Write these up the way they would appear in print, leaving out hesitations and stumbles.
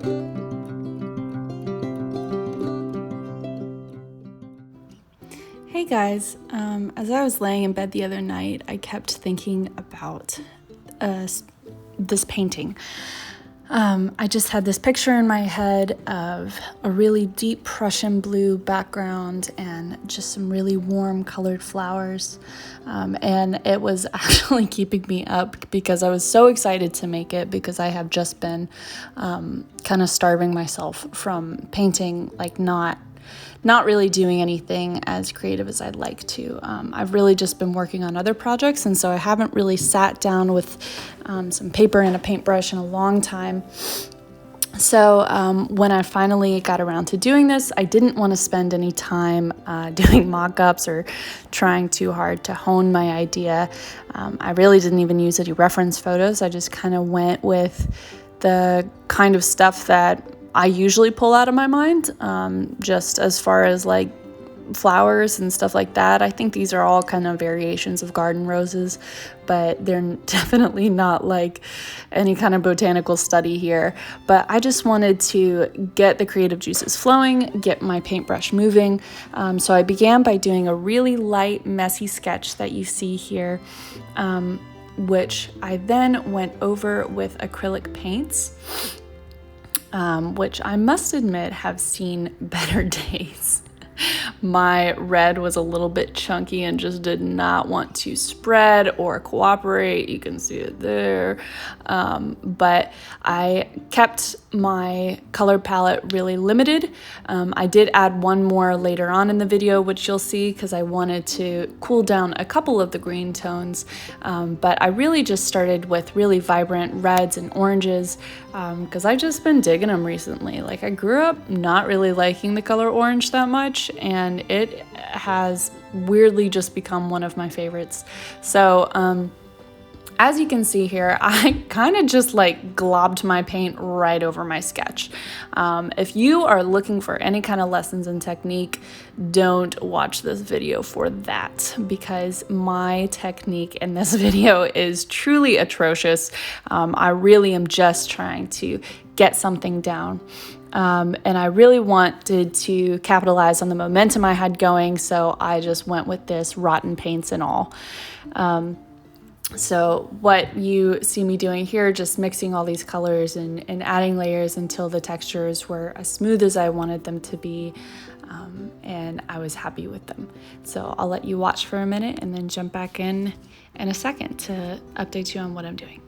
Hey guys, as I was laying in bed the other night, I kept thinking about this painting. I just had this picture in my head of a really deep Prussian blue background and just some really warm colored flowers. And it was actually keeping me up because I was so excited to make it, because I have just been kind of starving myself from painting, like not really doing anything as creative as I'd like to. I've really just been working on other projects, and so I haven't really sat down with some paper and a paintbrush in a long time. So when I finally got around to doing this, I didn't want to spend any time doing mock-ups or trying too hard to hone my idea. I really didn't even use any reference photos. I just kind of went with the kind of stuff that I usually pull out of my mind, just as far as like flowers and stuff like that. I think these are all kind of variations of garden roses, but they're definitely not like any kind of botanical study here. But I just wanted to get the creative juices flowing, get my paintbrush moving. So I began by doing a really light, messy sketch that you see here, which I then went over with acrylic paints. Which I must admit have seen better days. My red was a little bit chunky and just did not want to spread or cooperate. You can see it there. But I kept my color palette really limited. I did add one more later on in the video, which you'll see, because I wanted to cool down a couple of the green tones. But I really just started with really vibrant reds and oranges, because I've just been digging them recently. Like, I grew up not really liking the color orange that much, and it has weirdly just become one of my favorites. So as you can see here, I kind of just like globbed my paint right over my sketch. If you are looking for any kind of lessons in technique, don't watch this video for that, because my technique in this video is truly atrocious. I really am just trying to get something down. And I really wanted to capitalize on the momentum I had going, so I just went with this, rotten paints and all. So what you see me doing here, just mixing all these colors and adding layers until the textures were as smooth as I wanted them to be, and I was happy with them. So I'll let you watch for a minute and then jump back in a second to update you on what I'm doing.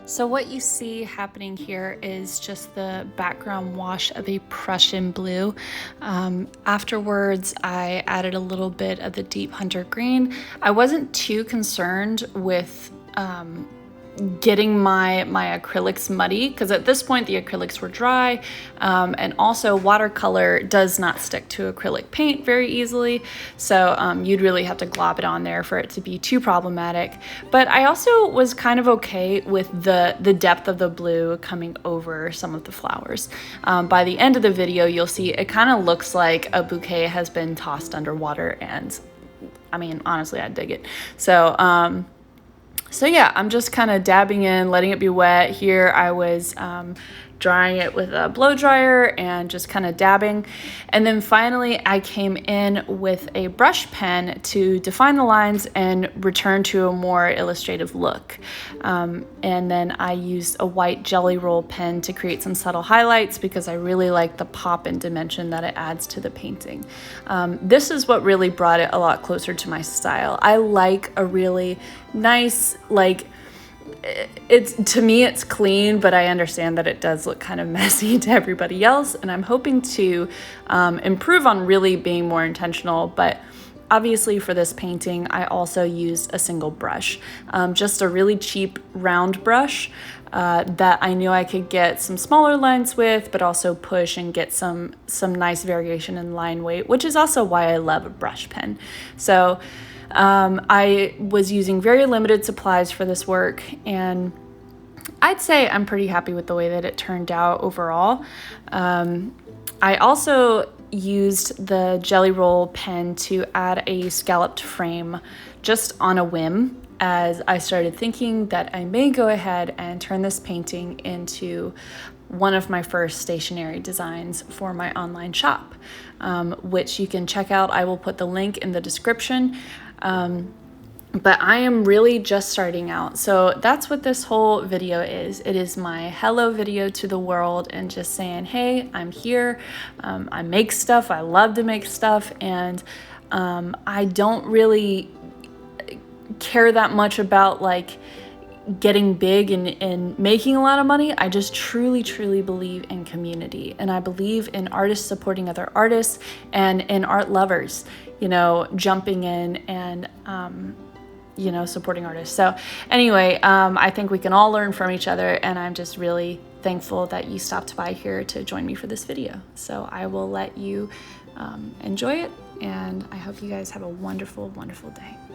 So what you see happening here is just the background wash of a Prussian blue. Afterwards, I added a little bit of the deep hunter green. I wasn't too concerned with getting my acrylics muddy, because at this point the acrylics were dry, and also watercolor does not stick to acrylic paint very easily, so you'd really have to glob it on there for it to be too problematic. But I also was kind of okay with the depth of the blue coming over some of the flowers. By the end of the video, you'll see it kind of looks like a bouquet has been tossed underwater, and I mean, honestly, I dig it. So yeah, I'm just kind of dabbing in, letting it be wet. Here I was drying it with a blow dryer and just kind of dabbing. And then finally I came in with a brush pen to define the lines and return to a more illustrative look. And then I used a white jelly roll pen to create some subtle highlights because I really like the pop and dimension that it adds to the painting. This is what really brought it a lot closer to my style. I like a really nice, like, to me it's clean, but I understand that it does look kind of messy to everybody else, and I'm hoping to improve on really being more intentional. But obviously for this painting I also used a single brush, just a really cheap round brush that I knew I could get some smaller lines with, but also push and get some nice variation in line weight, which is also why I love a brush pen. So I was using very limited supplies for this work, and I'd say I'm pretty happy with the way that it turned out overall. I also used the jelly roll pen to add a scalloped frame just on a whim, as I started thinking that I may go ahead and turn this painting into one of my first stationery designs for my online shop, which you can check out. I will put the link in the description. But I am really just starting out. So that's what this whole video is. It is my hello video to the world and just saying, hey, I'm here. I make stuff. I love to make stuff. And I don't really care that much about like getting big and making a lot of money. I just truly believe in community, and I believe in artists supporting other artists and in art lovers, you know, jumping in and you know, supporting artists. So anyway, I think we can all learn from each other, and I'm just really thankful that you stopped by here to join me for this video. So I will let you enjoy it, and I hope you guys have a wonderful day.